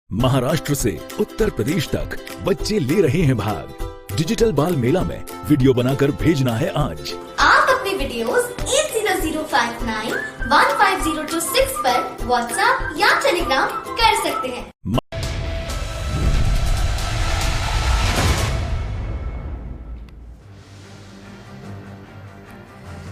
महाराष्ट्र से उत्तर प्रदेश तक बच्चे ले रहे हैं भाग। डिजिटल बाल मेला में वीडियो बनाकर भेजना है आज। आप अपने वीडियोस 8005915026 पर व्हाट्सएप या टेलीग्राम कर सकते हैं।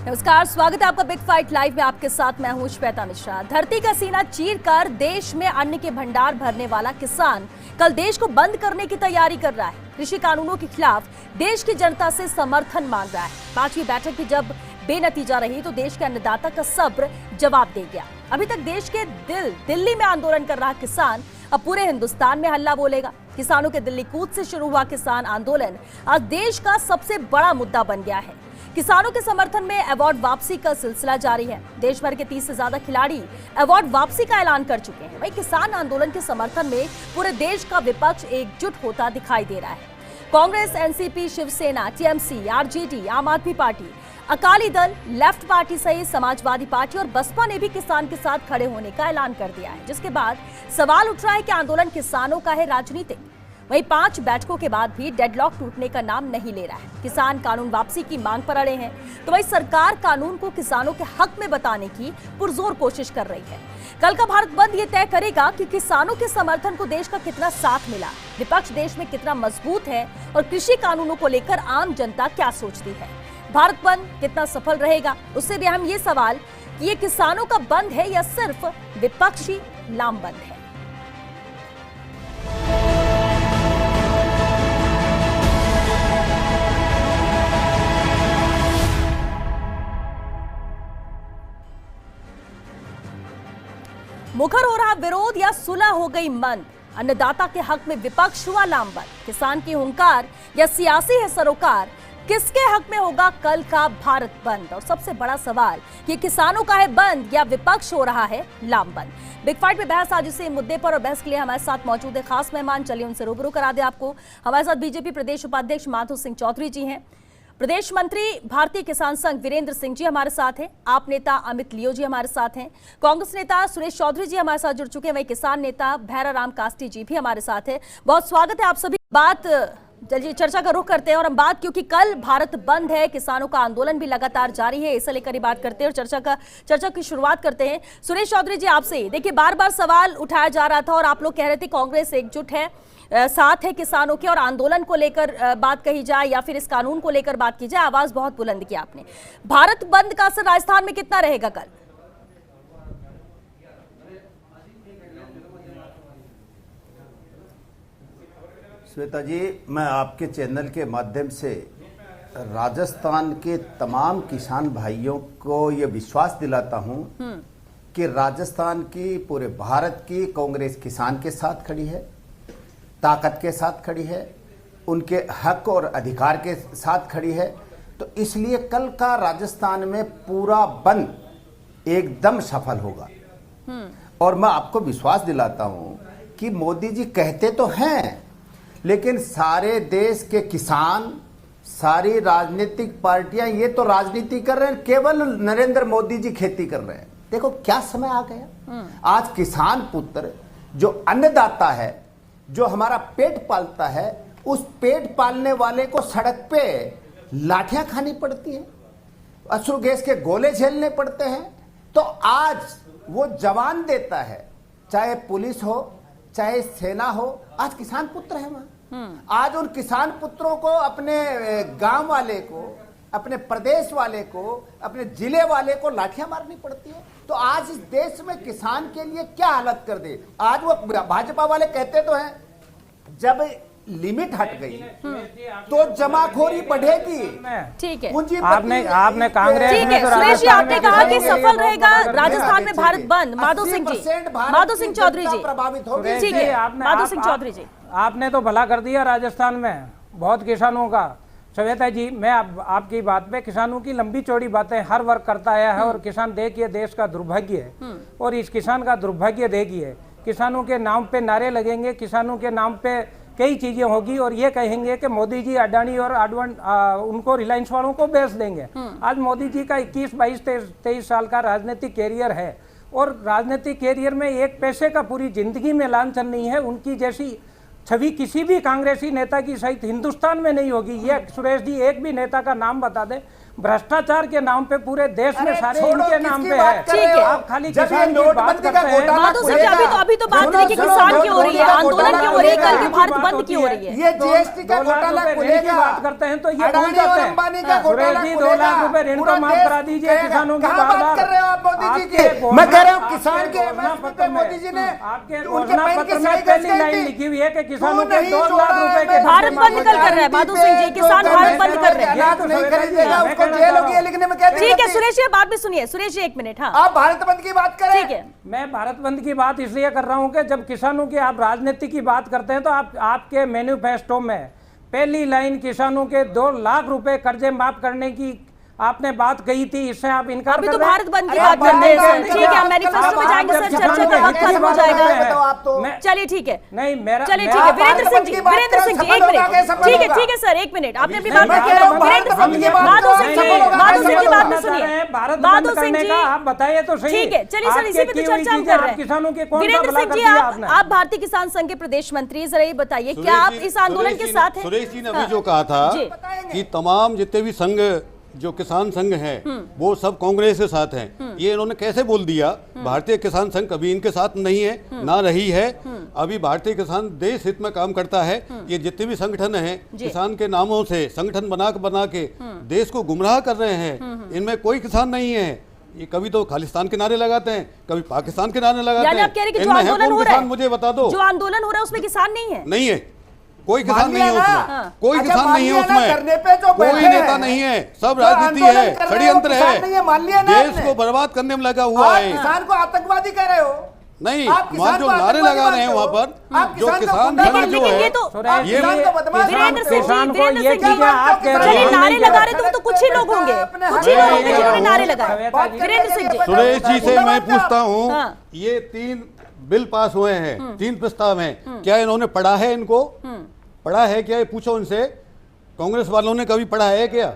नमस्कार, स्वागत है आपका बिग फाइट लाइव में। आपके साथ मैं हूं श्वेता मिश्रा। धरती का सीना चीरकर देश में अन्न के भंडार भरने वाला किसान कल देश को बंद करने की तैयारी कर रहा है। कृषि कानूनों के खिलाफ देश की जनता से समर्थन मांग रहा है। पांचवी बैठक भी जब बेनतीजा रही तो देश के अन्नदाता का सब्र जवाब दे गया। अभी तक देश के दिल्ली में आंदोलन कर रहा किसान अब पूरे हिंदुस्तान में हल्ला बोलेगा। किसानों के दिल्ली कूच से शुरू हुआ किसान आंदोलन आज देश का सबसे बड़ा मुद्दा बन गया है। किसानों के समर्थन में अवार्ड वापसी का सिलसिला जारी है। देश भर के 30 से ज्यादा खिलाड़ी अवार्ड वापसी का ऐलान कर चुके हैं। वहीं किसान आंदोलन के समर्थन में पूरे देश का विपक्ष एकजुट होता दिखाई दे रहा है। Congress, NCP, Shiv Sena, TMC, RJD, Aam Aadmi party, Akali Dal, left party सहित समाजवादी पार्टी और बसपा ने भी किसान के साथ खड़े होने का ऐलान कर दिया है, जिसके बाद सवाल उठ रहा है कि आंदोलन किसानों का है राजनीतिक। वहीं 5 बैठकों के बाद भी डेडलॉक टूटने का नाम नहीं ले रहा है। किसान कानून वापसी की मांग पर अड़े हैं तो वहीं सरकार कानून को किसानों के हक में बताने की पुरजोर कोशिश कर रही है। कल का भारत बंद ये तय करेगा कि किसानों के समर्थन को देश का कितना साथ मिला, विपक्ष देश में कितना मजबूत है और कृषि कानूनों को लेकर आम जनता क्या सोचती है। भारत बंद कितना सफल रहेगा, उससे भी अहम ये सवाल कि ये किसानों का बंद है या सिर्फ विपक्षी लामबंद है। मुखर हो रहा विरोध या सुलह हो गई मंद, अन्नदाता के हक में विपक्ष हुआ लामबंद। किसान की हुंकार या सियासी है सरोकार, किसके हक में होगा कल का भारत बंद? और सबसे बड़ा सवाल, ये किसानों का है बंद या विपक्ष हो रहा है लामबंद? बिग फाइट में बहस आज इसी मुद्दे पर और बहस के लिए हमारे साथ मौजूद है खास मेहमान। चलिए उनसे रूबरू करा दे आपको। हमारे साथ बीजेपी प्रदेश उपाध्यक्ष माधो सिंह चौधरी जी हैं, प्रदेश मंत्री भारतीय किसान संघ वीरेंद्र सिंह जी हमारे साथ हैं, आप नेता अमित लियो जी हमारे साथ हैं, कांग्रेस नेता सुरेश चौधरी जी हमारे साथ जुड़ चुके हैं, वहीं किसान नेता भैराराम कास्टी जी भी हमारे साथ हैं। बहुत स्वागत है आप सभी। बात चलिए चर्चा का रुख करते हैं और हम बात, क्योंकि कल भारत बंद है, किसानों का आंदोलन भी लगातार जारी है, इसे लेकर ही बात करते हैं और चर्चा की शुरुआत करते हैं। सुरेश चौधरी जी आपसे, देखिए बार बार सवाल उठाया जा रहा था और आप लोग कह रहे थे कांग्रेस एकजुट है, साथ है किसानों के, और आंदोलन को लेकर बात कही जाए या फिर इस कानून को लेकर बात की जाए, आवाज बहुत बुलंद की आपने। भारत बंद का असर राजस्थान में कितना रहेगा कल? श्वेता जी, मैं आपके चैनल के माध्यम से राजस्थान के तमाम किसान भाइयों को ये विश्वास दिलाता हूं कि राजस्थान की, पूरे भारत की कांग्रेस किसान के साथ खड़ी है, ताकत के साथ खड़ी है, उनके हक और अधिकार के साथ खड़ी है। तो इसलिए कल का राजस्थान में पूरा बंद एकदम सफल होगा। और मैं आपको विश्वास दिलाता हूं कि मोदी जी कहते तो हैं, लेकिन सारे देश के किसान, सारी राजनीतिक पार्टियां ये तो राजनीति कर रहे हैं, केवल नरेंद्र मोदी जी खेती कर रहे हैं। देखो क्या समय आ गया। आज किसान पुत्र जो अन्नदाता है, जो हमारा पेट पालता है, उस पेट पालने वाले को सड़क पे लाठियां खानी पड़ती हैं, अश्रु गैस के गोले झेलने पड़ते हैं। तो आज वो जवान देता है, चाहे पुलिस हो चाहे सेना हो, आज किसान पुत्र है वहां। आज उन किसान पुत्रों को, अपने गांव वाले को, अपने प्रदेश वाले को, अपने जिले वाले को लाठियां मारनी पड़ती है। तो आज इस देश में किसान के लिए क्या हालत कर दे। आज वो भाजपा वाले कहते तो हैं जब लिमिट हट गई तो जमाखोरी बढ़ेगी। ठीक है, आपने कांग्रेस में तो सुरेश जी आपने कहा कि सफल रहेगा राजस्थान में भारत बंद। माधो सिंह चौधरी जी प्रभावित होगी। ठीक है, माधो सिंह चौधरी जी आपने तो भला कर दिया राजस्थान में बहुत किसानों का। श्वेता जी, मैं आपकी बात पे, किसानों की लंबी चौड़ी बातें हर वर्ग करता आया है और किसान देखिए देश का दुर्भाग्य है। और इस किसान का दुर्भाग्य देखिए, किसानों के नाम पे नारे लगेंगे, किसानों के नाम पे कई चीजें होगी और ये कहेंगे कि मोदी जी अडानी और उनको रिलायंस वालों को बेच देंगे। आज मोदी जी का 21, 22, 23 साल का राजनीतिक कैरियर है और राजनीतिक कैरियर में एक पैसे का पूरी जिंदगी में लांछन नहीं है। उनकी जैसी छवि किसी भी कांग्रेसी नेता की सहित हिंदुस्तान में नहीं होगी। ये सुरेश जी एक भी नेता का नाम बता दें, भ्रष्टाचार के नाम पे पूरे देश में सारे इनके नाम पे है। ठीक है, आप खाली किसान की बात करते हैं। माधव सिंह जी, अभी तो बात है कि किसान की हो रही है, आंदोलन की हो रही है, कल की भारत बंद की हो रही है। ये जीएसटी का घोटाला की बात करते हैं तो ये भूल जाते हैं। सुरेश जी 2 लाख रुपए ऋण को माफ करा दीजिए किसानों की। बात कर रहे हो आप मोदी जी की? मैं कह रहा हूँ किसान के एमएसपी पे मोदी जी ने आपके घोषणा पत्र में पहली लाइन लिखी हुई है कि किसानों के 2 लाख रुपए के भारत बंद कर रहे हैं माधव सिंह जी, किसान भारत बंद कर रहे हैं। नहीं खरीदेगा उसको जेल होगी लिखने में क्या? ठीक है सुरेश जी, बात भी सुनिए। सुरेश जी 1 मिनट। हाँ, आप भारत बंद की बात करें। ठीक है, मैं भारत बंद की बात इसलिए कर रहा हूं कि जब किसानों की आप राजनीति की बात करते हैं तो आपके मैनिफेस्टो में पहली लाइन किसानों के 2 लाख रुपए कर्जे माफ करने की आपने बात कही थी। इससे आप इनकार अभी कर तो रहे हैं। भारत बंद की बात करते हैं सर। ठीक है, मैनिफेस्टो में जाएंगे सर, चर्चा का वक्त खत्म हो जाएगा। चलिए ठीक है, नहीं मेरा चलिए ठीक है। वीरेंद्र सिंह जी 1 मिनट। ठीक है सर 1 मिनट, आपने अपनी बात रखी। वीरेंद्र सिंह जी, माधव सिंह जी बात में सुनिए। भारत बंद माधव सिंह करने जी का आप बताइए तो सही। ठीक है, चलिए सर इसी पे तो चर्चा हम कर रहे हैं। किसानों के कौन सा वीरेंद्र भला सिंह कर जी, दिया आपने? आप भारतीय किसान संघ के प्रदेश मंत्री, जरा ये बताइए क्या आप इस आंदोलन के साथ हैं? सुरेश जी ने अभी जो कहा था जी। कि तमाम जितने भी संघ जो किसान संघ हैं वो सब कांग्रेस के साथ हैं, ये इन्होंने कैसे बोल दिया? भारतीय किसान संघ कभी इनके साथ नहीं है, ना रही है। अभी भारतीय किसान देश हित में काम करता है। ये जितने भी संगठन हैं किसान के नामों से संगठन बना के देश को गुमराह कर रहे हैं। इनमें कोई किसान नहीं है। ये कभी तो खालिस्तान के नारे लगाते हैं, कभी पाकिस्तान के नारे लगाते यानी आप कह रहे हैं कि जो इनमें है आंदोलन कौन हो रहा किसान? है, मुझे बता दो। जो आंदोलन हो रहा है उसमें किसान नहीं है? नहीं है, कोई किसान नहीं है उसमें, कोई अच्छा, किसान नहीं है मान लिया ना, उसमें, करने पे जो कोई बैठे नेता हैं, नहीं है, सब जो राजनीति आंदोलन है, कर रहे हैं, षड्यंत्र वो किसान नहीं है, मान लिया है, ना देश आपने। को बर्बाद करने में लगा हुआ आप है। किसान को आतंकवादी कह रहे हो? नहीं, आप किसान वहाँ जो को नारे आतंकवादी लगा रहे हैं वहाँ मानते पर हो? आप जो किसान को किसान गुंडा संघ लेकिन जो है ये तो आप ये किसान को बदमाश वीरेंद्र मानते हो? सिंह जी, किसान को ये चीजें आप कह रहे चलिए हैं। नारे लगा रहे तो कुछ ही लोग होंगे, कुछ ही लोग होंगे जिन्होंने नारे लगाए। वीरेंद्र सिंह जी, सुरेश जी से मैं पूछता हूँ, हाँ। ये 3 बिल पास हुए हैं, 3 प्रस्ताव हैं, क्या इन्होंने पढ़ा है? इनको पढ़ा है क्या? ये पूछो उनसे। कांग्रेस वालों ने कभी पढ़ा है क्या?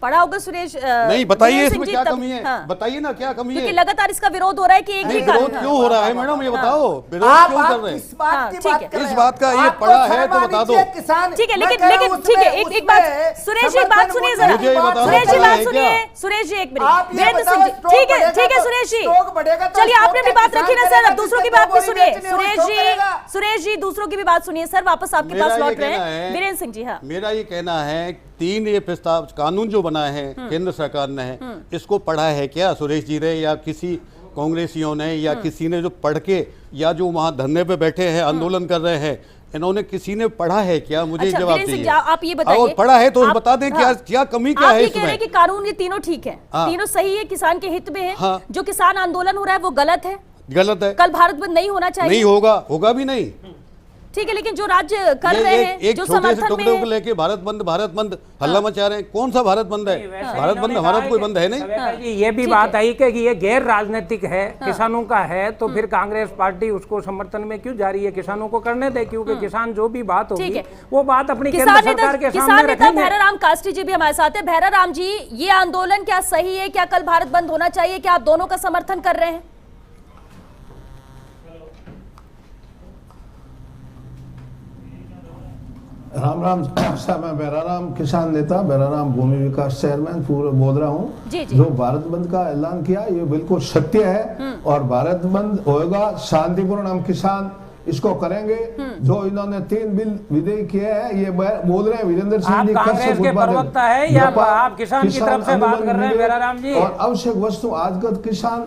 पढ़ा होगा सुरेश। नहीं, बताइए वीरेंद्र इसमें सिंह जी, क्या तब- कमी है? हाँ। बताइए ना क्या कमी क्योंकि है? लगातार इसका विरोध हो रहा है कि एक ही नहीं, कारण विरोध क्यों हो रहा है मैडम? ये बताओ, विरोध आप क्यों कर रहे हैं? किस बात हाँ, की ठीक बात है। कर रहे इस हैं? बात का ये आपको पढ़ा है तो शर्म बता आनी दो। चाहिए किसान। ठीक है, मैं लेकिन कह रहा लेकिन हूं ठीक है, उसमें- एक बात उसमें सुरेश जी, एक बात सुनिए जरा। मुझे ये बताओ, सुरेश जी पढ़ा बात है सुनिए। क्या? सुरेश जी 1 आप मिनट। ये वीरेंद्र बताओ, सिंह जी, स्टॉक ठीक है बढ़ेगा ठीक है तो सुरेश जी, स्टॉक बढ़ेगा तो चलिए स्टॉक आपने भी का बात किसान रखी ना करेगा, सर, दूसरों की जिससे बात भी दो सुनिए। बोरी बेचनी है, वो सुरेश स्टॉक जी, करेगा। सुरेश जी दूसरों की भी बात सुनिए सर, वापस आपके मेरा पास ये लौट रहे कहना हैं। है- वीरेंद्र सिंह जी, हाँ। मेरा ये कहना है 3 ये प्रस्ताव कानून जो बना है केंद्र सरकार ने, इसको पढ़ा है क्या सुरेश जी ने, या किसी कांग्रेसियों ने, या किसी ने जो पढ़ के, या जो वहाँ धरने पे बैठे हैं आंदोलन कर रहे हैं, इन्होंने किसी ने पढ़ा है क्या? मुझे अच्छा, जवाब वीरेंद्र सिंह चाहिए। जी, आप ये बताइए। और पढ़ा है तो आप- बता दें क्या हाँ। क्या कमी क्या आप है ये कह रहे हैं इसमें? कि कानून ये तीनों ठीक है, हाँ। तीनों सही है, किसान के हित में है। हाँ। जो किसान आंदोलन हो रहा है वो गलत है, गलत है, कल भारत बंद नहीं होना चाहिए। नहीं होगा भी नहीं। ठीक है, लेकिन जो राज्य कर ये रहे हैं, एक जो छोटे से समर्थन में टुकड़े को है, लेके भारत बंद हल्ला मचा रहे हैं। कौन सा भारत बंद है? भारत बंद हमारा कोई बंद है नहीं। सवेता जी, ये भी बात आई कि ये गैर राजनीतिक है, किसानों का है, तो फिर कांग्रेस पार्टी उसको समर्थन में क्यों जा रही है? किसानों को करने दे, क्योंकि किसान जो भी बात ठीक होगी है। वो बात अपनी केंद्र किसान नेता सरकार के किसान सामने नेता रखेंगे। भैराराम कास्टी जी भी हमारे साथ है। भैराराम जी, ये आंदोलन क्या सही है? क्या कल भारत बंद होना चाहिए? क्या आप दोनों का समर्थन कर रहे हैं? राम राम साहब, मैं बैराराम किसान नेता, बैराराम भूमि विकास चेयरमैन पूर्व बोल रहा हूँ। जी, जी। जो भारत बंद का ऐलान किया ये बिल्कुल सत्य है और भारत बंद होगा शांतिपूर्ण। हम किसान इसको करेंगे। जो इन्होंने 3 बिल विधेयक किए हैं, ये बोल रहे हैं वीरेंद्र सिंह आप जी कांग्रेस के प्रवक्ता है या आप किसान की तरफ से बात कर रहे हैं बैराराम जी? और आवश्यक वस्तु आजकल किसान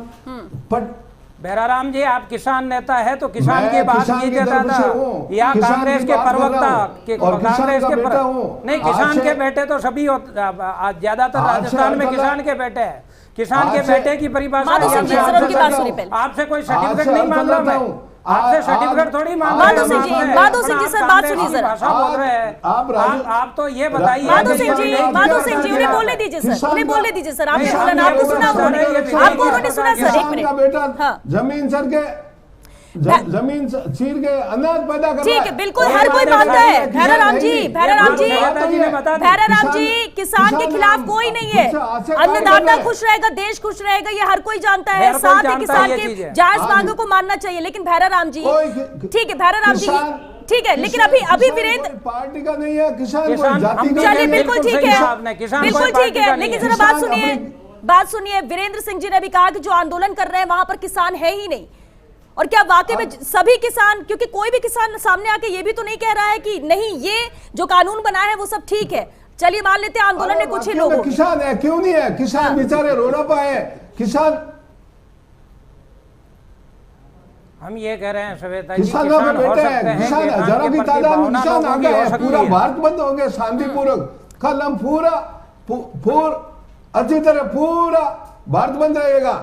पट बैराराम जी, आप किसान नेता है तो किसान मैं की बात किसान की कीजिए तरफ दादा, से हूँ। या किसान कांग्रेस की के बात कर रहा प्रवक्ता हूँ। के और किसान कांग्रेस का के बेटा हूँ। नहीं, आज किसान से- के बेटे तो सभी ज्यादातर आज से राजस्थान में हर किसान के बेटे हैं। किसान आज के से- बेटे की परिभाषा माधव ये सिंह जी, मैं सर, आपसे उनकी बात करता सुनिए हूं। पहले। आपसे कोई आज सर्टिफिकेट से नहीं हर मांग रहा करता मैं, हूं। आपसे आज- सर्टिफिकेट थोड़ी मांग माधव सिंह जी, माधव सिंह जी, सर, बात सुनिए सर। भाषा बोल रहे हैं आप तो ये बताइए। माधव सिंह जी, आप माधव क्या सिंह जी, कर उन्हें दिया? बोलने दीजिए सर, किसान उन्हें का- बोलने दीजिए सर। आपने नहीं, बोला ना, आप आपको ये सुना बोल रहे हैं, उन्होंने, ये आपको उन्होंने सुना सर। 1 किसान का मिनट। बेटा हाँ। जमीन सर के जमीन चीर के अनाज पैदा कर रहा ठीक है, बिल्कुल हर कोई मानता है। भैराराम जी, किसान के खिलाफ कोई नहीं है। अन्नदाता खुश रहेगा, देश खुश रहेगा, ये हर कोई जानता है। साथ ही किसान के जायज मांगों को मानना चाहिए। लेकिन भैराराम जी, ठीक है भैराराम जी, ठीक है, लेकिन अभी वीरेंद्र पार्टी का नहीं है, किसान चलिए बिल्कुल ठीक है, बिल्कुल ठीक है, लेकिन जरा बात सुनिए। वीरेंद्र सिंह जी ने भी कहा कि जो आंदोलन कर रहे हैं वहां पर किसान है ही नहीं। और क्या वाकई में सभी किसान, क्योंकि कोई भी किसान सामने आके ये भी तो नहीं कह रहा है कि नहीं ये जो कानून बना है वो सब ठीक है। चलिए मान लेते हैं आंदोलन में कुछ ही लोग किसान है, क्यों नहीं है? किसान बेचारे रोड पर है। किसान, हम ये कह रहे हैं श्वेता जी, किसानों के बेटे हैं, किसान हजारों की तादाद में किसान आ गए, पूरा भारत बंद हो गया शांतिपूर्वक। कल हम पूरा अच्छी तरह पूरा भारत बंद रहेगा।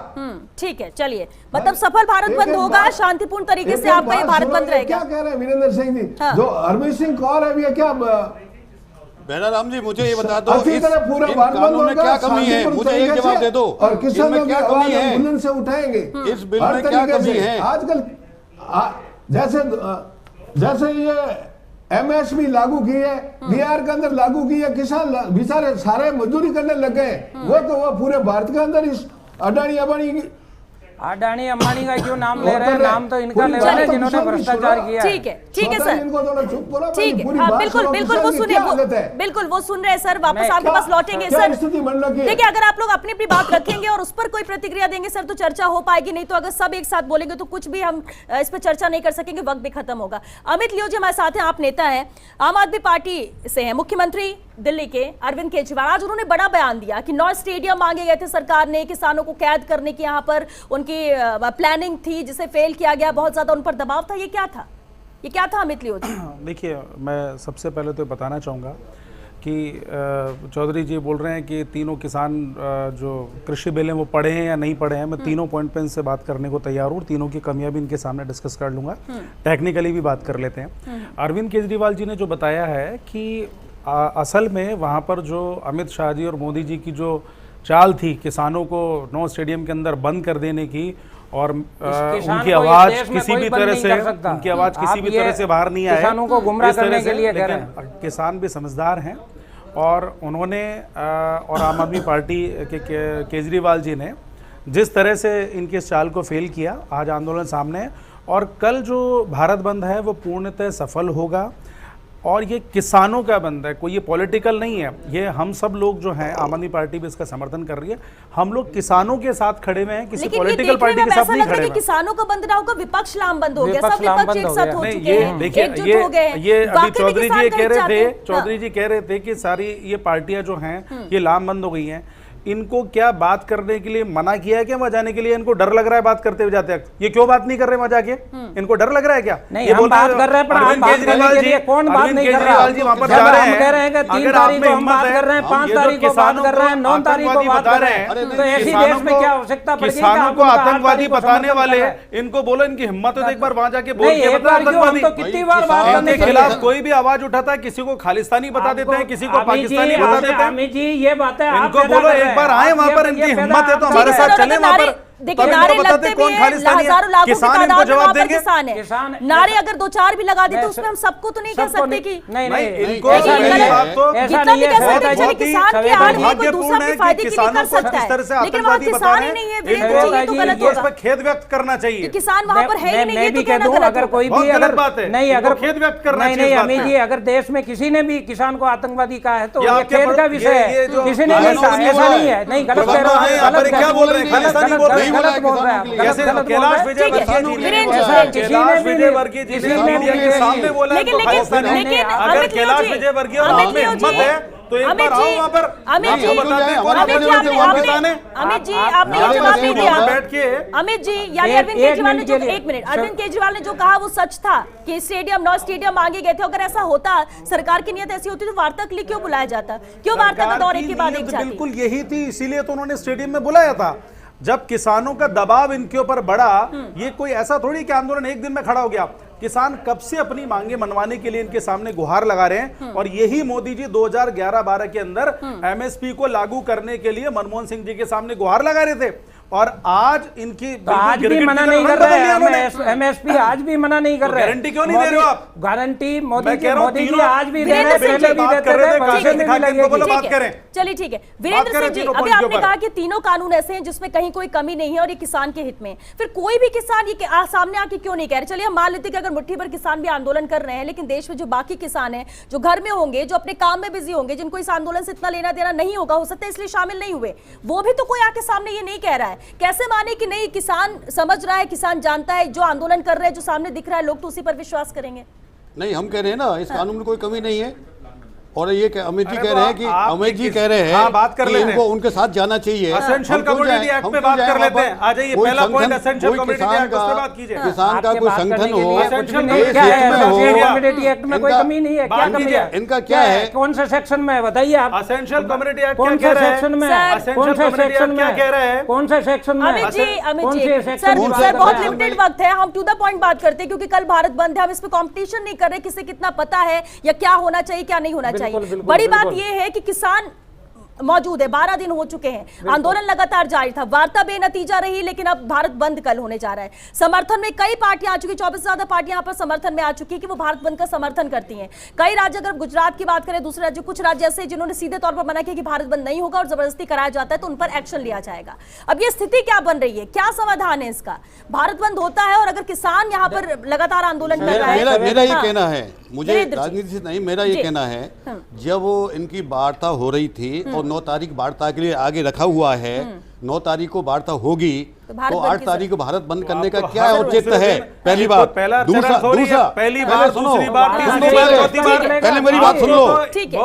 ठीक है, चलिए, मतलब सफल भारत बंद होगा, शांतिपूर्ण तरीके से आपका ये भारत बंद रहेगा। क्या कह रहे हैं वीरेंद्र सिंह जी? जो हरमीत सिंह कौर है, क्या भैराराम जी मुझे ये बता दो, अच्छी तरह पूरा भारत बंद में क्या कमी है? मुझे एक जवाब दे दो। और किसानों की आवाज बुलंद से उठाएंगे। इस बिल में क्या कमी है? आजकल जैसे ये एमएसपी लागू की है, बिहार के अंदर लागू की है, किसान बेचारे सारे मजदूरी करने लग गए। वो पूरे भारत के अंदर इस अडानी अंबानी का क्यों नाम ले रहे हैं? नाम तो इनका ले रहे हैं जिन्होंने भ्रष्टाचार किया। ठीक है सर, इनको थोड़ा चुप करो। ठीक है, हाँ बिल्कुल वो सुनिए, बिल्कुल वो सुन रहे हैं सर, वापस आपके पास लौटेंगे सर। देखिए, अगर आप लोग अपनी अपनी बात रखेंगे और उस पर कोई प्रतिक्रिया देंगे सर तो चर्चा हो पाएगी, नहीं तो अगर सब एक साथ बोलेंगे तो कुछ भी हम इस पर चर्चा नहीं कर सकेंगे, वक्त भी खत्म होगा। अमित लियो जी हमारे साथ हैं, आप नेता हैं, आम आदमी पार्टी से हैं, मुख्यमंत्री दिल्ली के अरविंद केजरीवाल, आज उन्होंने बड़ा बयान दिया कि 9 स्टेडियम मांगे गए थे सरकार ने, किसानों को कैद करने की यहाँ पर उनकी प्लानिंग थी जिसे फेल किया गया, बहुत ज्यादा उन पर दबाव था। ये क्या था अमित लियो जी? देखिए, मैं सबसे पहले तो बताना चाहूँगा कि चौधरी जी बोल रहे हैं कि तीनों किसान जो कृषि बिल हैं वो पढ़े हैं या नहीं पढ़े हैं। मैं तीनों पॉइंट पे इनसे बात करने को तैयार हूँ, तीनों की कमियां भी इनके सामने डिस्कस कर लूँगा, टेक्निकली भी बात कर लेते हैं। अरविंद केजरीवाल जी ने जो बताया है कि असल में वहाँ पर जो अमित शाह जी और मोदी जी की जो चाल थी किसानों को 9 स्टेडियम के अंदर बंद कर देने की, और उनकी आवाज किसी भी तरह से बाहर नहीं आए, किसानों को गुमराह करने के लिए कह रहे हैं। किसान भी समझदार हैं और उन्होंने और आम आदमी पार्टी के केजरीवाल जी ने जिस तरह से इनके इस चाल को फेल किया, आज आंदोलन सामने है और कल जो भारत बंद है वो पूर्णतः सफल होगा। और ये किसानों का बंद है, कोई ये पॉलिटिकल नहीं है। ये हम सब लोग जो हैं, आम आदमी पार्टी भी इसका समर्थन कर रही है, हम लोग किसानों के साथ खड़े हुए हैं, किसी पॉलिटिकल पार्टी के साथ नहीं खड़े हुए। किसानों का बंद ना होगा, विपक्ष लामबंद हो गया, सब विपक्ष एक साथ हो चुके हैं, देखिए ये अभी चौधरी जी कह रहे थे कि सारी ये पार्टियां जो हैं ये लामबंद हो गई हैं। इनको क्या बात करने के लिए मना किया है क्या वहां जाने के लिए? इनको डर लग रहा है बात करते हुए जाते हैं? ये क्यों बात नहीं कर रहे वहां जाके? इनको डर लग रहा है क्या? नहीं, हम बात कर रहे हैं, पर आप बात करने के लिए कौन बात नहीं कर रहा? जी वहां पर जा रहे हैं, हम कह रहे हैं कि 3 तारीख को हम बात कर रहे हैं, 5 तारीख को बात कर रहे हैं, 9 तारीख को बात कर रहे हैं, तो ऐसी देश में क्या आवश्यकता पड़ेगी? किसानों को आतंकवादी बताने वाले इनको बोलो, इनकी हिम्मत है एक बार वहां जाके बोल के बता आतंकवादी। कितनी बार बात करने के खिलाफ कोई भी आवाज उठाता है, किसी को खालिस्तानी बता देते हैं, किसी को पाकिस्तानी बता देते हैं। अमित जी ये बातें इनको बोलो एक बार आए वहां पर, इनकी हिम्मत है तो हमारे साथ चले वहां पर। देखिए, नारे लगते भी हैं, हजारों लाखों की तादाद में वहां पर किसान है। नारे अगर 2-4 भी लगा देते तो उसमें हम सबको तो नहीं कह सकते कि नहीं इनको जितना भी कह सकते हैं किसान की आड़ में कोई दूसरा भी फायदे के लिए कर सकता है, लेकिन वहाँ किसान ही नहीं है, ये तो गलत होगा। खेद व्यक्त करना चाहिए, किसान वहाँ पर है ही नहीं, ये तो कहना गलत अगर कोई भी गलत बात है। नहीं, अगर खेद व्यक्त करना चाहिए। नहीं अमित जी, अगर देश में किसी ने भी किसान को आतंकवादी कहा है तो ये खेद का विषय है, किसी ने नहीं कहा, ऐसा नहीं है। नहीं, गलत कह रहे हैं, क्या बोल रहे हैं? गलत बोल रहे हैं। कैसे कैलाश विजयवर्गीय जी ने मीडिया के सामने बोला है तो खालिस्तानी नहीं। अगर कैलाश विजयवर्गीय और आप में हिम्मत है तो एक बार आओ वहां पर, आपको बताते हैं कौन अमित जी आपने ये जवाब नहीं दिया। बैठ के अमित जी यानी अरविंद केजरीवाल ने जो, एक मिनट, अरविंद केजरीवाल ने जो कहा वो सच था कि स्टेडियम 9 स्टेडियम मांगे गए थे। अगर ऐसा होता, सरकार की नीयत ऐसी होती तो वार्ता के लिए क्यों बुलाया जाता? क्यों वार्ता का दौर एक के बाद एक जाती? बिल्कुल यही थी, इसीलिए तो उन्होंने स्टेडियम में बुलाया था। जब किसानों का दबाव इनके ऊपर बढ़ा, ये कोई ऐसा थोड़ी कि आंदोलन एक दिन में खड़ा हो गया। किसान कब से अपनी मांगे मनवाने के लिए इनके सामने गुहार लगा रहे हैं, और यही मोदी जी 2011-12 के अंदर एमएसपी को लागू करने के लिए मनमोहन सिंह जी के सामने गुहार लगा रहे थे। और आज इनकी तो आज भी मना नहीं कर रहे हैं एमएसपी, आज भी मना नहीं कर रहे। गारंटी क्यों नहीं दे रहे हो आप? गारंटी मोदी मैं जी कह रहा हूं मोदी जी तीनों आज भी दे रहे हैं, वीरेंद्र पहले भी बात देते कर रहे थे, थे, भविष्य में भी दिखा के इनको बोलो लगेगी। बात करें। चलिए ठीक है वीरेंद्र करें सिंह जी, तीनों अभी पॉइंट के आपने ऊपर। कहा कि तीनों कानून ऐसे हैं जिसमें कहीं कोई कमी नहीं है और ये किसान के हित में, फिर कोई भी किसान ये सामने आके क्यों नहीं कह रहे? चलिए हम मान लेते हैं कि अगर मुट्ठी भर किसान भी आंदोलन कर रहे हैं, लेकिन देश में जो बाकी किसान हैं, जो घर में होंगे, जो अपने काम में बिजी होंगे, जिनको इस आंदोलन से इतना लेना देना नहीं होगा, हो सकता है इसलिए शामिल नहीं हुए, वो भी तो कोई आके सामने ये नहीं कह रहा है। कैसे माने कि नहीं किसान समझ रहा है, किसान जानता है, जो आंदोलन कर रहे हैं, जो सामने दिख रहा है, लोग तो उसी पर विश्वास करेंगे? नहीं, हम कह रहे हैं ना इस कानून में कोई कमी नहीं है, और ये अमित जी अरे कह रहे हैं कि आप अमित जी कह रहे हैं हाँ, बात कर कि लेते हैं। इनको उनके साथ जाना चाहिए। एसेंशियल कमोडिटी एक्ट पे बात कर लेते हैं। आ जाइए, पहला पॉइंट एसेंशियल कमोडिटी एक्ट, उस पे बात कीजिए। किसान का कोई संगठन हो, क्या है कमोडिटी एक्ट में कोई कमी नहीं है, क्या कमी है? इनका क्या है? कौन से सेक्शन में है बताइए आप? एसेंशियल कमोडिटी एक्ट कौन से सेक्शन में? कौन से सेक्शन में? क्या कह रहे हैं? कौन से सेक्शन में? अमित जी कौन से सेक्शन में? सर बहुत लिमिटेड वक्त है, हम टू द पॉइंट बात करते हैं, क्योंकि कल भारत बंद है, हम इस पे कंपटीशन नहीं कर रहे किसे कितना पता है या क्या होना चाहिए क्या नहीं होना चाहिए। बड़ी बात यह है कि किसान मौजूद है, 12 दिन हो चुके हैं, आंदोलन लगातार जारी था, वार्ता बेनतीजा रही, लेकिन अब भारत बंद कल होने जा रहा है। समर्थन में कई पार्टियां आ चुकी, 24 से ज्यादा पार्टियां यहां पर समर्थन में आ चुकी है कि वो भारत बंद का समर्थन करती हैं। कई राज्य, अगर गुजरात की बात करें, दूसरे राज्य, कुछ राज्य ऐसे जिन्होंने सीधे तौर पर मना किया कि भारत बंद नहीं होगा और जबरदस्ती कराया जाता है तो उन पर एक्शन लिया जाएगा। अब ये स्थिति क्या बन रही है, क्या समाधान है इसका? भारत बंद होता है और अगर किसान यहाँ पर लगातार आंदोलन कर रहा है, मेरा ये हाँ। कहना है, मुझे राजनीति से नहीं, मेरा ये जी। कहना है, जब वो इनकी वार्ता हो रही थी और 9 तारीख वार्ता के लिए आगे रखा हुआ है, 9 तारीख को वार्ता होगी तो 8 तारीख को भारत बंद करने का क्या औचित्य है? पहली बात। दूसरा पहली बार, दूसरी बार, तीसरी बार, चौथी बार, पहले मेरी बात सुन लो।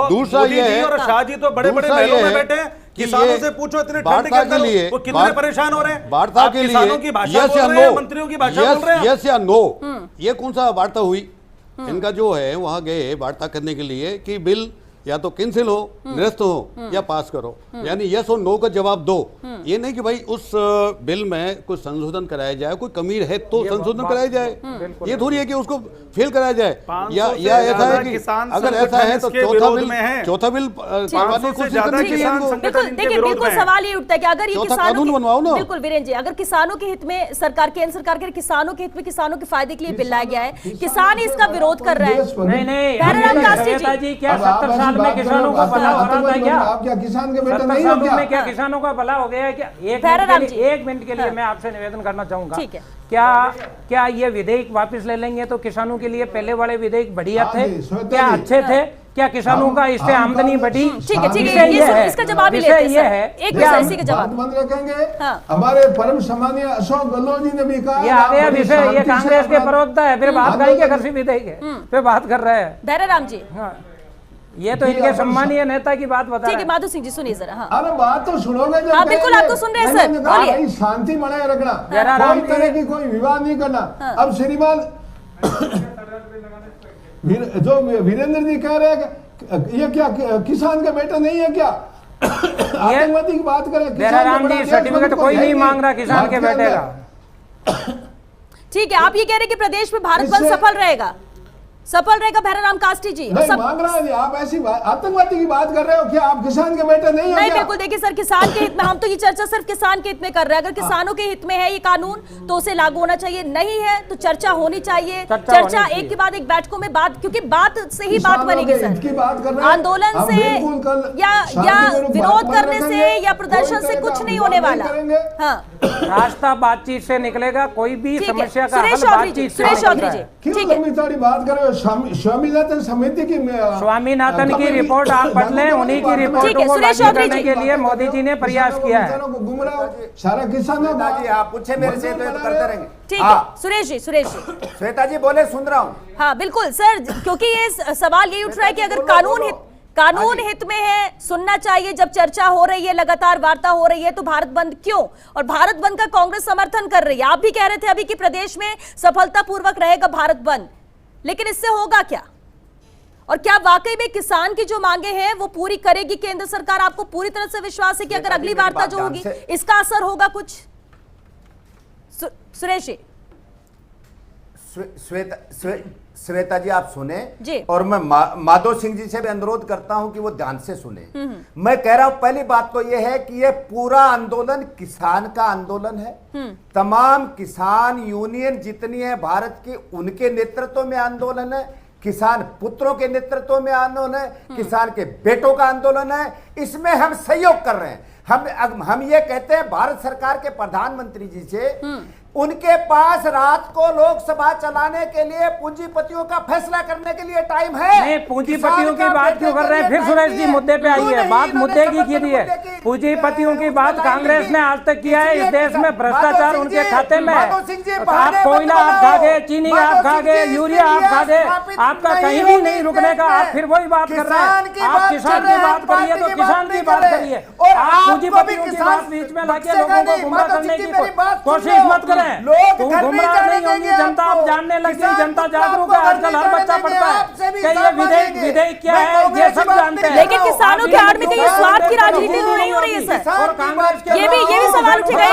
दूसरा मोदी ये जी है, और शाह जी तो बड़े बड़े महलों में बैठे हैं, किसानों से पूछो इतने ठंड के अंदर वो कितने परेशान हो रहे हैं। वार्ता के लिए किसानों की भाषा बोल रहे हैं, मंत्रियों की भाषा बोल रहे हैं। यस या नो, ये कौन सा वार्ता हुई? इनका जो है वहां गए वार्ता करने के लिए कि बिल या तो कैंसिल हो, निरस्त हो या पास करो, यानी यस और नो का जवाब दो। ये नहीं कि भाई उस बिल में कुछ संशोधन कराया जाए, कोई कमी है तो संशोधन कराया जाए, ये थोड़ी है कि उसको फेल कराया जाए। या ऐसा है कि अगर ऐसा है तो चौथा बिल देखिए, बिल्कुल सवाल ये उठता है कि अगर ये कानून बनवाओ ना। बिल्कुल वीरेंद्र जी, अगर किसानों के हित में सरकार, केंद्र सरकार के किसानों के हित में, किसानों के फायदे के लिए बिल लाया गया है, किसान इसका विरोध कर रहा है। नहीं, जी क्या 70 साल में किसानों का भला हो रहा था क्या? आप क्या किसान के बेटे 70 नहीं हो सालों क्या? में क्या किसानों का भला हो गया है क्या? एक मिनट के लिए मैं आपसे निवेदन करना चाहूंगा, ठीक है। क्या ये विधेयक वापस ले लेंगे तो किसानों के लिए पहले वाले विधेयक बढ़िया हाँ थे? जी, श्वेता क्या जी। अच्छे थे? क्या किसानों का इससे आमदनी बढ़ी? ठीक है, विषय ये है, इसका जवाब ही विषय लेते हैं ये सर। है, एक क्या विषय इसी का जवाब। बात बंद रखेंगे। हाँ। हमारे परम सम्मानीय अशोक गहलोत जी ने भी कहा, ये आ गया बड़ी विषय, ये शांति से कांग्रेस के अपना- प्रवक्ता है, फिर बात करेंगे कृषि विधेयक है, फिर बात कर रहे हैं। भैरराम जी, हाँ, ये तो इनके सम्मानीय नेता की बात बता ठीक रहे है, माधु सिंह जी सुनिए जरा। हाँ अरे बात तो सुनोगे जब हाँ, बिल्कुल, कहेंगे। आपको सुन रहे हैं मैंने सर, कहा, बोलिए। भाई शांति बनाए रखना, जयराम कोई जी। तरह की कोई विवाद नहीं करना। अब श्रीमान जो वीरेंद्र जी कह रहे हैं कि ये क्या किसान के बेटे नहीं है क्या? आतंकवादी की बात करें, जयराम जी, सर्टिफिकेट कोई नहीं मांग रहा किसान के बेटे का। ठीक है, आप ये कह रहे हैं कि प्रदेश में भारत बंद सफल रहेगा भैरराम कास्टी जी? नहीं मांग रहा है, आप ऐसी आतंकवादी की बात कर रहे हो क्या? आप किसान के बेटे नहीं हो नहीं, क्या? बिल्कुल, देखिए सर, किसान के हित में, हम तो ये चर्चा सिर्फ किसान के हित में कर रहे हैं। अगर किसानों के हित में है ये कानून तो उसे लागू होना चाहिए, नहीं है तो चर्चा होनी चाहिए। चर्चा एक के बाद एक बैठकों में बात, क्योंकि बात से ही बात बनेगी सर। आंदोलन से या विरोध करने से या प्रदर्शन से कुछ नहीं होने वाला। हाँ, रास्ता बातचीत से निकलेगा, कोई भी ठीक है। समस्या का सुरेश हल चौधरी जी, बातचीत से सुरेश होता चौधरी है। जी, क्यों ठीक है। लंबी चौड़ी बात कर रहे हो? स्वामीनाथन समिति की स्वामीनाथन की रिपोर्ट आप पढ़ लें, उन्हीं की रिपोर्ट ठीक है, को सुरेश लागू चौधरी करने जी। के लिए मोदी जी ने प्रयास किया है। गुमराह सारा किसानों को जी आप पूछे मेरे से तो ये तो करते रहेंगे। ठीक है, सुरेश जी। श्वेता जी बोले, सुन रहा हूँ। हाँ बिल्कुल सर, क्योंकि ये सवाल यही उठ रहा है कि अगर कानून हित में है, सुनना चाहिए। जब चर्चा हो रही है, लगातार वार्ता हो रही है, तो भारत बंद क्यों? और भारत बंद का कांग्रेस समर्थन कर रही है। आप भी कह रहे थे अभी कि प्रदेश में सफलतापूर्वक रहेगा भारत बंद, लेकिन इससे होगा क्या? और क्या वाकई में किसान की जो मांगे हैं वो पूरी करेगी केंद्र सरकार? आपको पूरी तरह से विश्वास है कि अगर अगली वार्ता जो होगी इसका असर होगा कुछ? सुरेश जी, श्वेता जी आप सुने जी। और मैं माधव सिंह जी से भी अनुरोध करता हूं कि वो ध्यान से सुने। मैं कह रहा हूं पहली बात तो ये है कि ये पूरा आंदोलन किसान का आंदोलन है। तमाम किसान यूनियन जितनी है भारत की, उनके नेतृत्व में आंदोलन है। किसान पुत्रों के नेतृत्व में आंदोलन है, किसान के बेटों का आंदोलन है। इसमें हम सहयोग कर रहे हैं। हम ये कहते हैं भारत सरकार के प्रधानमंत्री जी से, उनके पास रात को लोकसभा चलाने के लिए पूंजीपतियों का फैसला करने के लिए टाइम है। नहीं, पूंजीपतियों की बात क्यों कर रहे हैं? फिर सुरेश जी मुद्दे पे आई है बात, मुद्दे की कीजिए है। पूंजीपतियों की बात कांग्रेस ने आज तक किया है। इस देश में भ्रष्टाचार उनके खाते में है। आप कोयला आप खा गए, चीनी आप खा गए, यूरिया आप खा गए, आपका कहीं भी नहीं रुकने का। आप फिर वही बात कर रहे हैं। आप किसान की बात करिए तो किसान की बात करिए। आप पूंजीपतियों की बात बीच में लाके लोगों को गुमराह करने की कोशिश मत करें। तुम गुमराह नहीं होंगी, जनता अब जानने लगी, जनता जागरूक है। आजकल हर बच्चा पढ़ता है कि ये विधेयक क्या है, ये सब जानते हैं। लेकिन किसानों के आड़ में कहीं स्वार्थ की राजनीति तो नहीं हो रही है सर? और कांग्रेस के ये भी सवाल उठेगा।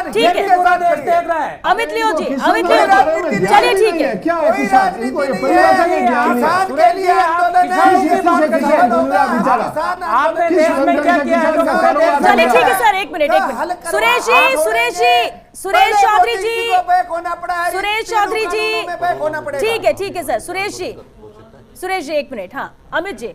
ठीक है पूरा देश देख रहा है। अमित लियो जी, अमित लियो जी, चलिए ठीक है। क्या है किसान? इनको ये परिभाषा के ज्ञान नहीं है। के लिए आपने देश में क्या किया है? चलिए ठीक है सर, एक मिनट। सुरेश जी, सुरेश चौधरी जी, सुरेश चौधरी जी, ठीक है सर। सुरेश जी एक मिनट। हाँ अमित जी,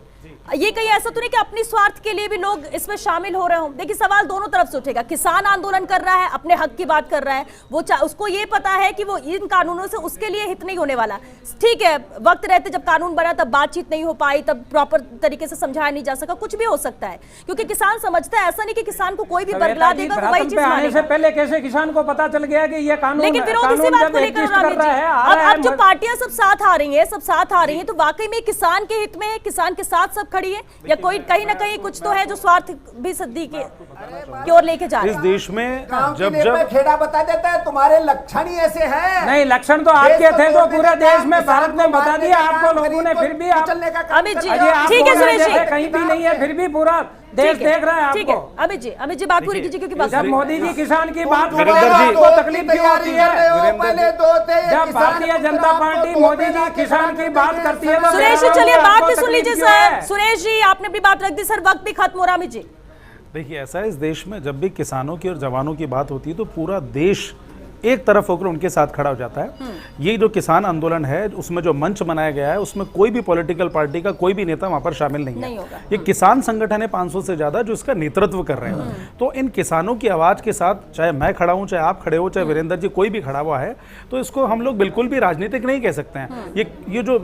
ये कहीं ऐसा तो नहीं कि अपनी स्वार्थ के लिए भी लोग इसमें शामिल हो रहे हो? देखिए सवाल दोनों तरफ से उठेगा। किसान आंदोलन कर रहा है, अपने हक की बात कर रहा है, वो उसको ये पता है कि वो इन कानूनों से उसके लिए हित नहीं होने वाला। ठीक है, वक्त रहते जब कानून बना तब बातचीत नहीं हो पाई, तब प्रॉपर तरीके से समझाया नहीं जा सका, कुछ भी हो सकता है। क्योंकि किसान समझता है, ऐसा नहीं कि किसान को कोई भी बरगला देगा तो वही चीज मानेगा। से पहले कैसे किसान को पता चल गया कि ये कानून, लेकिन विरोध इसी बात को लेकर अब जो पार्टियां सब साथ आ रही हैं, तो वाकई में किसान के हित में है, किसान के साथ सब खड़ी है, या कोई कहीं ना कहीं कुछ तो है जो स्वार्थ भी सदी की ओर लेके जा रहा है? इस देश में जब खेड़ा बता देता है तुम्हारे लक्षण ही ऐसे हैं। नहीं, लक्षण तो आपके थे तो पूरे देश में भारत ने बता दिया आपको लोगों ने, फिर भी अमित जी ठीक है, सुरेश जी कहीं भी नहीं है, फिर भी पूरा देश देख रहा है आपको। ठीक है अमित जी बात पूरी कीजिए, क्योंकि जब मोदी जी किसान की बात कर रहे हैं आपको तकलीफ क्यों होती है? जब भारतीय जनता पार्टी मोदी जी किसान की बात करती है। सुरेश जी चलिए बात भी सुन लीजिए सर। सुरेश जी आपने अपनी बात रख दी सर, वक्त भी खत्म हो रहा। अमित जी देखिए, ऐसा है इस देश में जब भी किसानों की और जवानों की बात होती है तो पूरा देश एक तरफ होकर उनके साथ खड़ा हो जाता है। ये जो किसान आंदोलन है, उसमें जो मंच बनाया गया है, उसमें कोई भी पॉलिटिकल पार्टी का कोई भी नेता वहां पर शामिल नहीं है। ये किसान संगठन है 500 से ज्यादा जो इसका नेतृत्व कर रहे हैं। तो इन किसानों की आवाज के साथ, चाहे मैं खड़ा हूं, चाहे आप खड़े हो, चाहे वीरेंद्र जी, कोई भी खड़ा हुआ है, तो इसको हम लोग बिल्कुल भी राजनीतिक नहीं कह सकते हैं। ये जो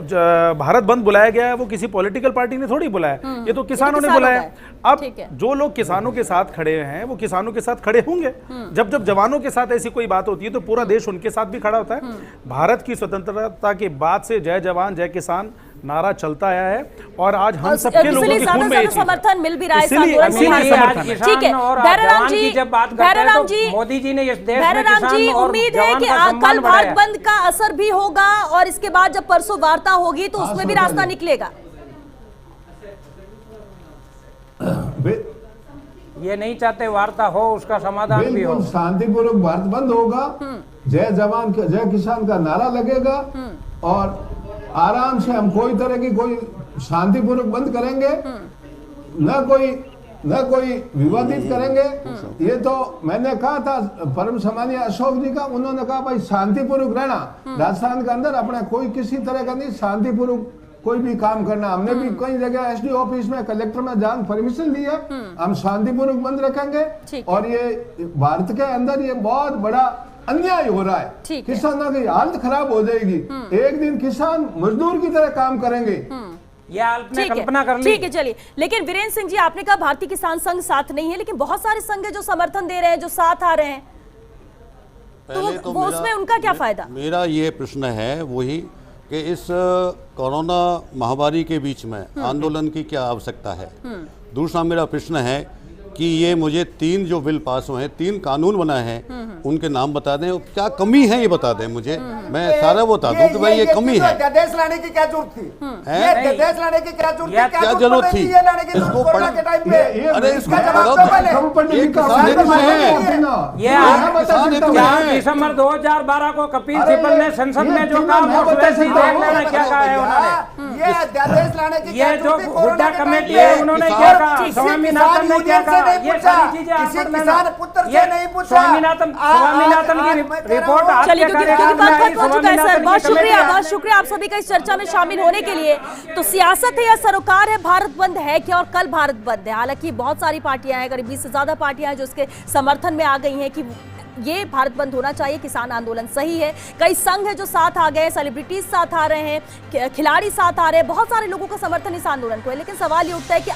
भारत बंद बुलाया गया है वो किसी पॉलिटिकल पार्टी ने थोड़ी बुलाया, ये तो किसानों ने बुलाया। अब जो लोग किसानों के साथ खड़े हैं वो किसानों के साथ खड़े होंगे। जब जब जवानों के साथ ऐसी कोई बात होती है तो पूरा देश उनके साथ भी खड़ा होता है। भारत की स्वतंत्रता के बाद से जय जवान जय किसान नारा चलता आया है और आज हम सबके लोगों की खून में समर्थन मिल भी रहा है। ठीक है, भैरराम जी जब बात करते हैं तो मोदी जी ने इस देश में किसान और उम्मीद है कि कल भारत बंद का असर भी होगा और इसके बाद जब परसों वार्ता होगी तो उसमें भी रास्ता निकलेगा। ये नहीं चाहते वार्ता हो, उसका समाधान भी हो। शांतिपूर्वक भारत बंद होगा, जय जवान का जय किसान का नारा लगेगा और आराम से हम कोई तरह की कोई शांतिपूर्वक बंद करेंगे, न कोई विवादित करेंगे। ये तो मैंने कहा था परम सम्मानीय अशोक जी का, उन्होंने कहा भाई शांतिपूर्वक रहना, राजस्थान के अंदर अपना कोई किसी तरह का नहीं, शांतिपूर्वक कोई भी काम करना। हमने भी कई जगह एसडी ऑफिस में, कलेक्टर में जान परमिशन ली है, हम शांतिपूर्वक बंद रखेंगे। और ये भारत के अंदर ये बहुत बड़ा अन्याय हो रहा है, किसानों की हालत खराब हो जाएगी। एक दिन किसान मजदूर की तरह काम करेंगे, ये आपने कल्पना कर ली। ठीक है चलिए, लेकिन वीरेंद्र सिंह जी आपने कहा भारतीय किसान संघ साथ नहीं है, लेकिन बहुत सारे संघ है जो समर्थन दे रहे हैं, जो साथ आ रहे हैं, तो वो उसमें उनका क्या फायदा? मेरा ये प्रश्न है वही कि इस कोरोना महामारी के बीच में आंदोलन की क्या आवश्यकता है। दूसरा मेरा प्रश्न है कि ये मुझे 3 जो बिल पास हुए हैं, 3 कानून बनाए हैं, उनके नाम बता दें, क्या कमी है ये बता दें मुझे, मैं सारा बता दूं कि भाई ये कमी है। अध्यादेश लाने की क्या जरूरत थी? ये अध्यादेश लाने की क्या जरूरत थी? क्या जरूरत थी? ये लाने की इसको कोरोना के टाइम पे। अरे इसको इसका जवाब दो पहले। ये किसान हित में है, किसान हित में है। दिसंबर 2012 को कपिल सिब्बल ने संसद में जो कहा वो वैसे ही देख लेना क्या कहा है उन्होंने। ये अध्यादेश लाने की ये जो हुड्डा कमेटी है उन्होंने क्या कहा, स्वामीनाथन ने क्या कहा, ये सारी चीजें आप पढ़ लेना। ये स्वामीनाथन की रिपोर्ट चलिए, क्योंकि बात खत्म हो चुका है सर। बहुत शुक्रिया आप सभी का इस चर्चा में शामिल होने के लिए। तो सियासत है या सरोकार है, भारत बंद है क्या, और कल भारत बंद है। हालांकि बहुत सारी पार्टियां हैं, करीब 20 से ज्यादा पार्टियां हैं जो इसके समर्थन में आ गई हैं कि ये भारत बंद होना चाहिए, किसान आंदोलन सही है। कई संघ है जो साथ आ गए, सेलिब्रिटीज साथ आ रहे हैं, खिलाड़ी साथ आ रहे हैं, बहुत सारे लोगों का समर्थन इस आंदोलन को है। लेकिन सवाल ये उठता है कि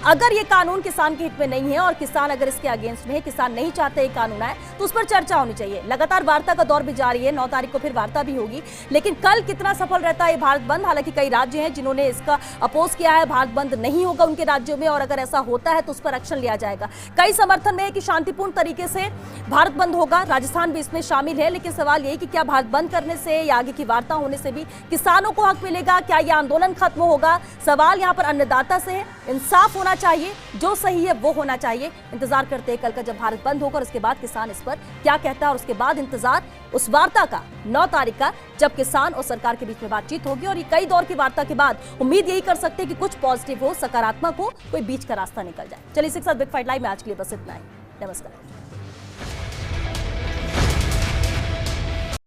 अगर ये कानून किसान के हित में नहीं है और किसान अगर इसके अगेंस्ट में है, किसान नहीं चाहते ये कानून आए, तो उस पर चर्चा होनी चाहिए। लगातार वार्ता का दौर भी जारी है, 9 तारीख को फिर वार्ता भी होगी। लेकिन कल कितना सफल रहता है भारत बंद, हालांकि कई राज्य हैं जिन्होंने इसका अपोज किया है, भारत बंद नहीं होगा उनके राज्यों में, और अगर ऐसा होता है तो उस पर एक्शन लिया जाएगा। कई समर्थन में है कि शांतिपूर्ण तरीके से भारत बंद होगा, राजस्थान भी इसमें शामिल है। लेकिन सवाल यही कि क्या भारत बंद करने से या आगे की वार्ता होने से भी किसानों को हक मिलेगा, क्या यह आंदोलन खत्म होगा? सवाल यहाँ पर अन्नदाता से है। इंसाफ होना चाहिए, जो सही है वो होना चाहिए। इंतजार करते हैं कल का जब भारत बंद होगा और उसके बाद किसान इस पर क्या कहता है, और उसके बाद इंतजार उस वार्ता का 9 तारीख का, जब किसान और सरकार के बीच में बातचीत होगी। और ये कई दौर की वार्ता के बाद उम्मीद यही कर सकते हैं कि कुछ पॉजिटिव हो, सकारात्मक हो, कोई बीच का रास्ता निकल जाए। चलिए, इसी के साथ बिग फाइट लाइव में आज के लिए बस इतना ही। नमस्कार।